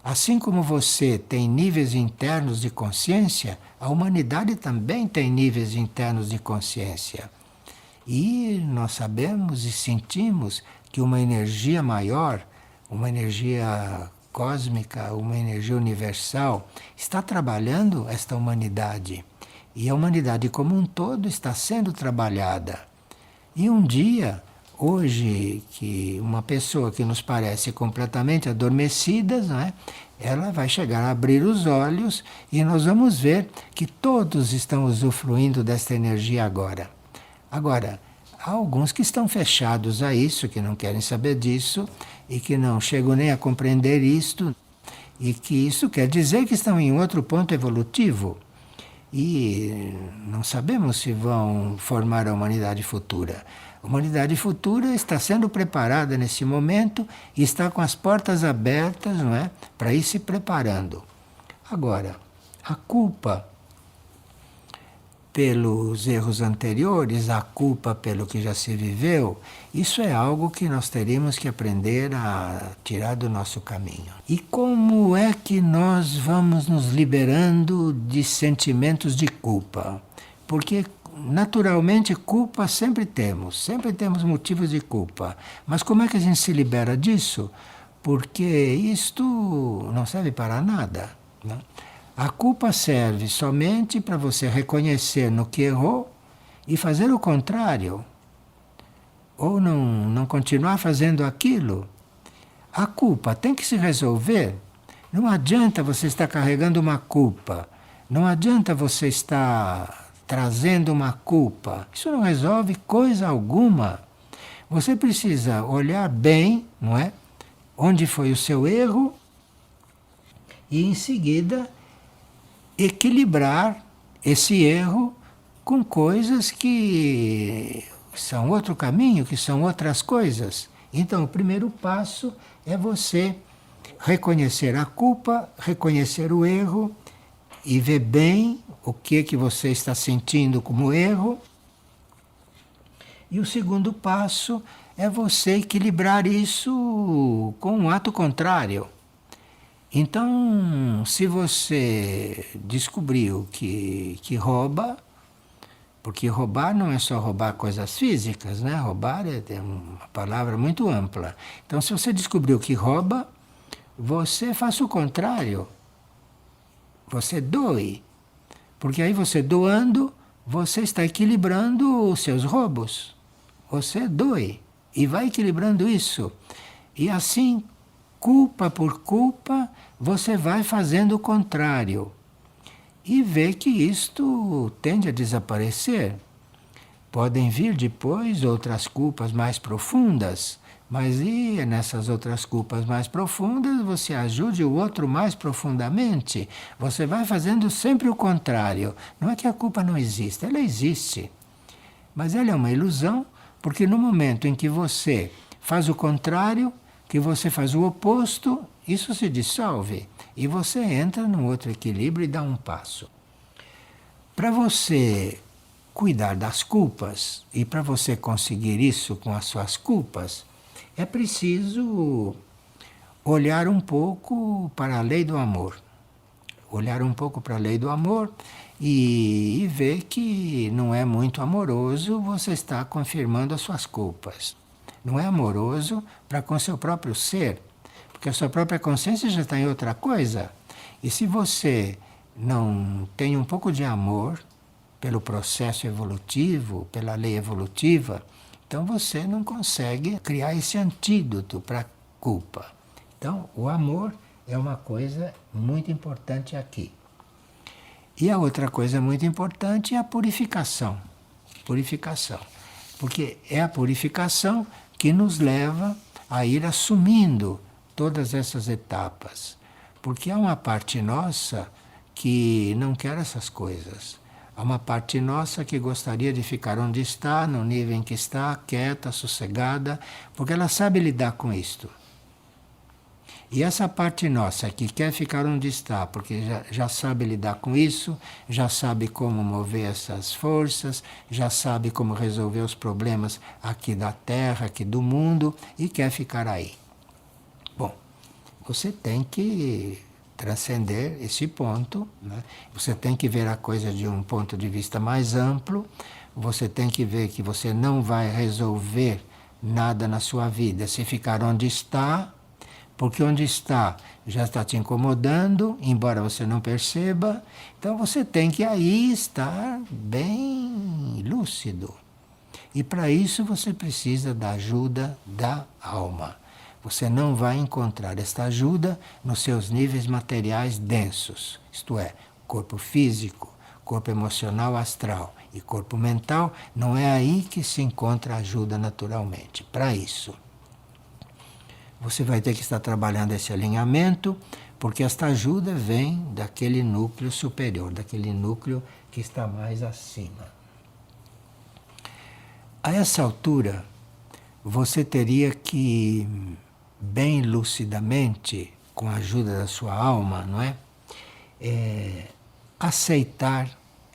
Assim como você tem níveis internos de consciência, a humanidade também tem níveis internos de consciência. E nós sabemos e sentimos que uma energia maior, uma energia cósmica, uma energia universal, está trabalhando esta humanidade. E a humanidade como um todo está sendo trabalhada. E um dia, hoje, que uma pessoa que nos parece completamente adormecida, não é? Ela vai chegar a abrir os olhos e nós vamos ver que todos estão usufruindo desta energia agora. Agora, há alguns que estão fechados a isso, que não querem saber disso e que não chegam nem a compreender isto, e que isso quer dizer que estão em outro ponto evolutivo. E não sabemos se vão formar a humanidade futura. A humanidade futura está sendo preparada nesse momento e está com as portas abertas, não é, para ir se preparando. Agora, a culpa pelos erros anteriores, a culpa pelo que já se viveu, isso é algo que nós teríamos que aprender a tirar do nosso caminho. E como é que nós vamos nos liberando de sentimentos de culpa? Porque naturalmente culpa sempre temos motivos de culpa. Mas como é que a gente se libera disso? Porque isto não serve para nada, né? A culpa serve somente para você reconhecer no que errou e fazer o contrário. Ou não continuar fazendo aquilo. A culpa tem que se resolver. Não adianta você estar carregando uma culpa. Não adianta você estar trazendo uma culpa. Isso não resolve coisa alguma. Você precisa olhar bem, não é? Onde foi o seu erro e em seguida equilibrar esse erro com coisas que são outro caminho, que são outras coisas. Então, o primeiro passo é você reconhecer a culpa, reconhecer o erro e ver bem o que você está sentindo como erro. E o segundo passo é você equilibrar isso com um ato contrário. Então, se você descobriu que rouba, porque roubar não é só roubar coisas físicas, né? Roubar é uma palavra muito ampla. Então, se você descobriu que rouba, você faça o contrário. Você doe. Porque aí você doando, você está equilibrando os seus roubos. Você doe e vai equilibrando isso. E assim, culpa por culpa, você vai fazendo o contrário. E vê que isto tende a desaparecer. Podem vir depois outras culpas mais profundas, mas e nessas outras culpas mais profundas você ajude o outro mais profundamente. Você vai fazendo sempre o contrário. Não é que a culpa não existe, ela existe. Mas ela é uma ilusão, porque no momento em que você faz o contrário, que você faz o oposto, isso se dissolve e você entra num outro equilíbrio e dá um passo. Para você cuidar das culpas e para você conseguir isso com as suas culpas, é preciso olhar um pouco para a lei do amor. Olhar um pouco para a lei do amor e ver que não é muito amoroso você estar confirmando as suas culpas. Não é amoroso para com seu próprio ser. porque a sua própria consciência já está em outra coisa. E se você não tem um pouco de amor pelo processo evolutivo, pela lei evolutiva, então você não consegue criar esse antídoto para a culpa. Então, o amor é uma coisa muito importante aqui. E a outra coisa muito importante é a purificação. Purificação. Porque é a purificação que nos leva a ir assumindo todas essas etapas. Porque há uma parte nossa que não quer essas coisas. Há uma parte nossa que gostaria de ficar onde está, no nível em que está, quieta, sossegada, porque ela sabe lidar com isto. E essa parte nossa que quer ficar onde está, porque já sabe lidar com isso, já sabe como mover essas forças, já sabe como resolver os problemas aqui da Terra, aqui do mundo, e quer ficar aí. Bom, você tem que transcender esse ponto, né? Você tem que ver a coisa de um ponto de vista mais amplo, você tem que ver que você não vai resolver nada na sua vida se ficar onde está, porque onde está já está te incomodando, embora você não perceba. Então você tem que aí estar bem lúcido. E para isso você precisa da ajuda da alma. Você não vai encontrar esta ajuda nos seus níveis materiais densos, isto é, corpo físico, corpo emocional, astral e corpo mental. Não é aí que se encontra ajuda naturalmente. Para isso, você vai ter que estar trabalhando esse alinhamento, porque esta ajuda vem daquele núcleo superior, daquele núcleo que está mais acima. A essa altura, você teria que, bem lucidamente, com a ajuda da sua alma, não é? Aceitar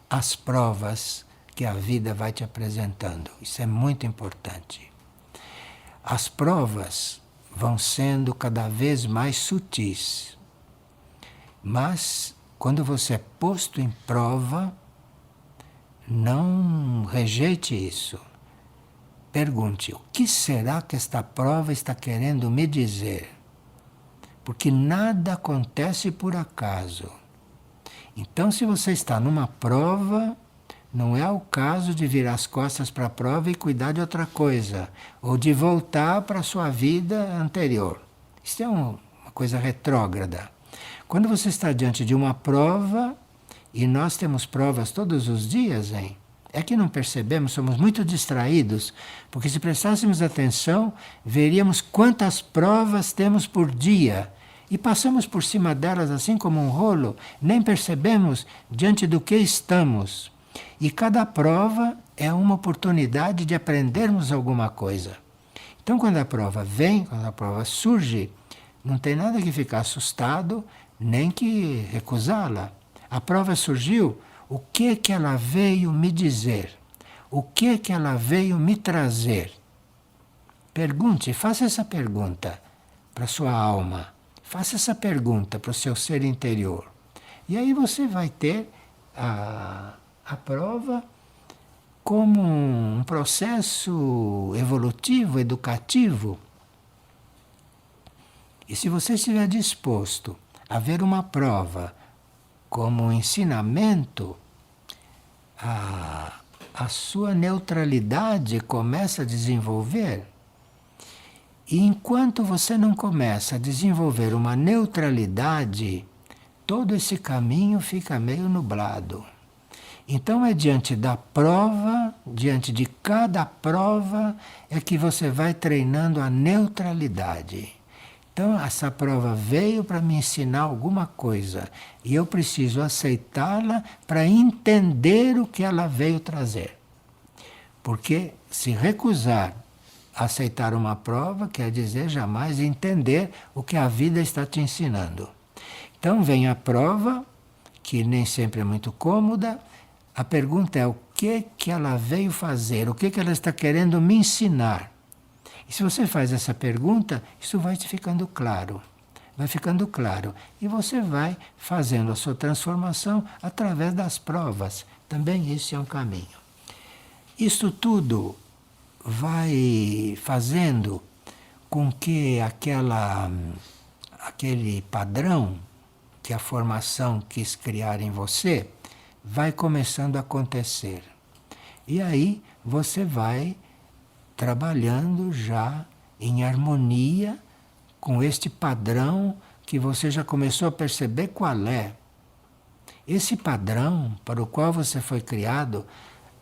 as provas que a vida vai te apresentando. Isso é muito importante. As provas vão sendo cada vez mais sutis. Mas, quando você é posto em prova, não rejeite isso. Pergunte, o que será que esta prova está querendo me dizer? Porque nada acontece por acaso. Então, se você está numa prova, não é o caso de virar as costas para a prova e cuidar de outra coisa, ou de voltar para a sua vida anterior. Isso é uma coisa retrógrada. Quando você está diante de uma prova, e nós temos provas todos os dias, hein? É que não percebemos, somos muito distraídos, porque se prestássemos atenção, veríamos quantas provas temos por dia. E passamos por cima delas assim como um rolo, nem percebemos diante do que estamos. E cada prova é uma oportunidade de aprendermos alguma coisa. Então, quando a prova vem, quando a prova surge, não tem nada que ficar assustado, nem que recusá-la. A prova surgiu, o que ela veio me dizer? O que ela veio me trazer? Pergunte, faça essa pergunta para a sua alma. Faça essa pergunta para o seu ser interior. E aí você vai ter a prova como um processo evolutivo, educativo. E se você estiver disposto a ver uma prova como um ensinamento, a sua neutralidade começa a desenvolver. E enquanto você não começa a desenvolver uma neutralidade, todo esse caminho fica meio nublado. Então é diante da prova, diante de cada prova, é que você vai treinando a neutralidade. Então essa prova veio para me ensinar alguma coisa e eu preciso aceitá-la para entender o que ela veio trazer. Porque se recusar a aceitar uma prova quer dizer jamais entender o que a vida está te ensinando. Então vem a prova, que nem sempre é muito cômoda. A pergunta é o que ela veio fazer, o que ela está querendo me ensinar. E se você faz essa pergunta, isso vai te ficando claro. Vai ficando claro. E você vai fazendo a sua transformação através das provas. Também esse é um caminho. Isto tudo vai fazendo com que aquela aquele padrão que a formação quis criar em você vai começando a acontecer. E aí você vai trabalhando já em harmonia com este padrão que você já começou a perceber qual é. Esse padrão para o qual você foi criado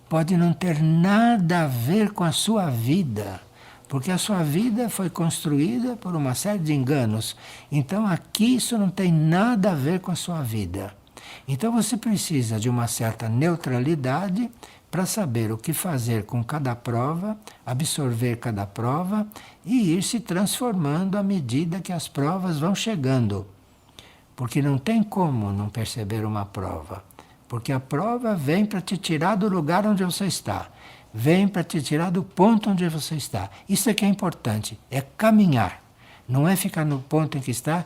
pode não ter nada a ver com a sua vida, porque a sua vida foi construída por uma série de enganos. Então aqui isso não tem nada a ver com a sua vida. Então você precisa de uma certa neutralidade para saber o que fazer com cada prova, absorver cada prova e ir se transformando à medida que as provas vão chegando. Porque não tem como não perceber uma prova. Porque a prova vem para te tirar do lugar onde você está. Vem para te tirar do ponto onde você está. Isso é que é importante, é caminhar. Não é ficar no ponto em que está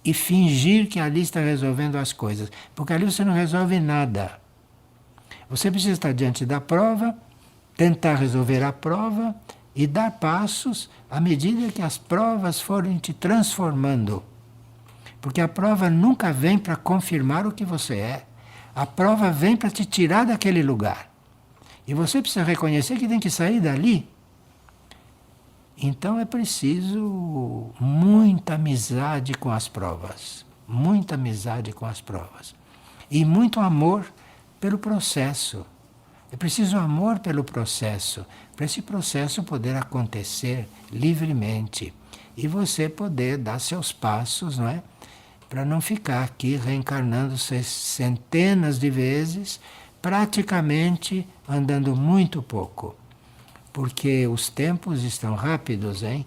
e fingir que ali está resolvendo as coisas. Porque ali você não resolve nada. Você precisa estar diante da prova, tentar resolver a prova e dar passos à medida que as provas forem te transformando. Porque a prova nunca vem para confirmar o que você é. A prova vem para te tirar daquele lugar. E você precisa reconhecer que tem que sair dali. Então é preciso muita amizade com as provas. Muita amizade com as provas. E muito amor pelo processo. É preciso amor pelo processo, para esse processo poder acontecer livremente e você poder dar seus passos, não é? Para não ficar aqui reencarnando centenas de vezes, praticamente andando muito pouco. Porque os tempos estão rápidos, hein?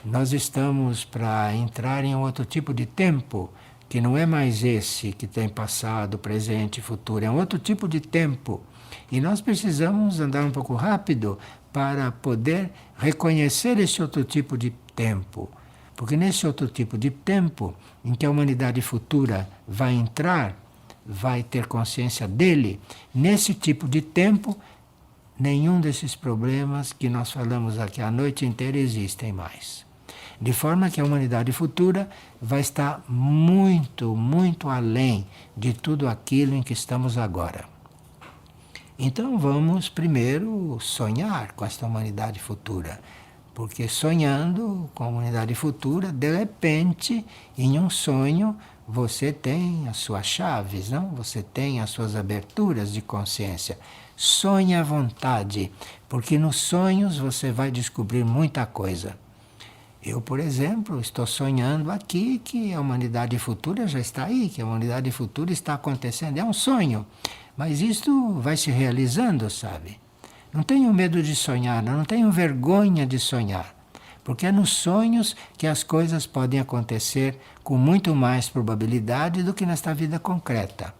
Nós estamos para entrar em outro tipo de tempo, que não é mais esse que tem passado, presente e futuro, é um outro tipo de tempo. E nós precisamos andar um pouco rápido para poder reconhecer esse outro tipo de tempo. Porque nesse outro tipo de tempo, em que a humanidade futura vai entrar, vai ter consciência dele, nesse tipo de tempo, nenhum desses problemas que nós falamos aqui a noite inteira existem mais. De forma que a humanidade futura vai estar muito, muito além de tudo aquilo em que estamos agora. Então vamos primeiro sonhar com esta humanidade futura. Porque sonhando com a humanidade futura, de repente, em um sonho, você tem as suas chaves, não? Você tem as suas aberturas de consciência. Sonhe à vontade, porque nos sonhos você vai descobrir muita coisa. Eu, por exemplo, estou sonhando aqui que a humanidade futura já está aí, que a humanidade futura está acontecendo. É um sonho, mas isto vai se realizando, sabe? Não tenham medo de sonhar, não tenham vergonha de sonhar, porque é nos sonhos que as coisas podem acontecer com muito mais probabilidade do que nesta vida concreta.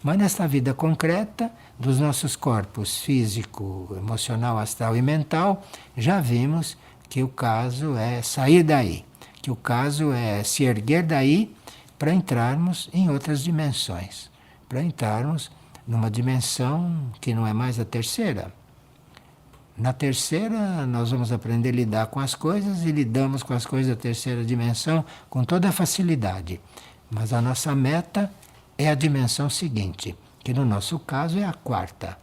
Mas nesta vida concreta, dos nossos corpos físico, emocional, astral e mental, já vimos que o caso é sair daí, que o caso é se erguer daí para entrarmos em outras dimensões, para entrarmos numa dimensão que não é mais a terceira. Na terceira, nós vamos aprender a lidar com as coisas e lidamos com as coisas da terceira dimensão com toda a facilidade. Mas a nossa meta é a dimensão seguinte, que no nosso caso é a quarta,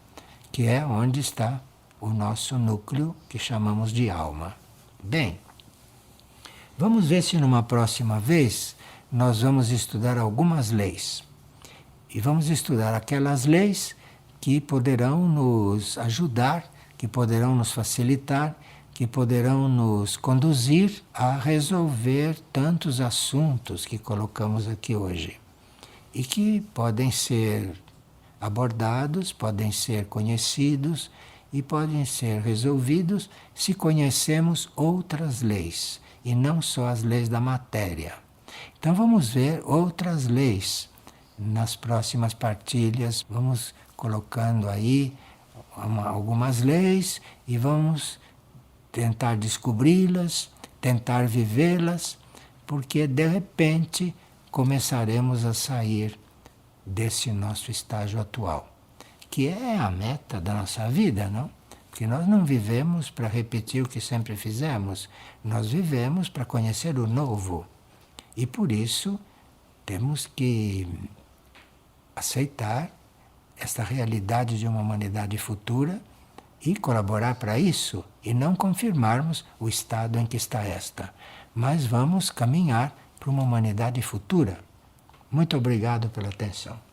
que é onde está o nosso núcleo que chamamos de alma. Bem, vamos ver se numa próxima vez nós vamos estudar algumas leis. E vamos estudar aquelas leis que poderão nos ajudar, que poderão nos facilitar, que poderão nos conduzir a resolver tantos assuntos que colocamos aqui hoje. E que podem ser abordados, podem ser conhecidos e podem ser resolvidos se conhecemos outras leis e não só as leis da matéria. Então vamos ver outras leis nas próximas partilhas. Vamos colocando aí algumas leis e vamos tentar descobri-las, tentar vivê-las, porque de repente começaremos a sair desse nosso estágio atual, que é a meta da nossa vida, não? Porque nós não vivemos para repetir o que sempre fizemos, nós vivemos para conhecer o novo. E por isso temos que aceitar esta realidade de uma humanidade futura e colaborar para isso, e não confirmarmos o estado em que está esta. Mas vamos caminhar para uma humanidade futura. Muito obrigado pela atenção.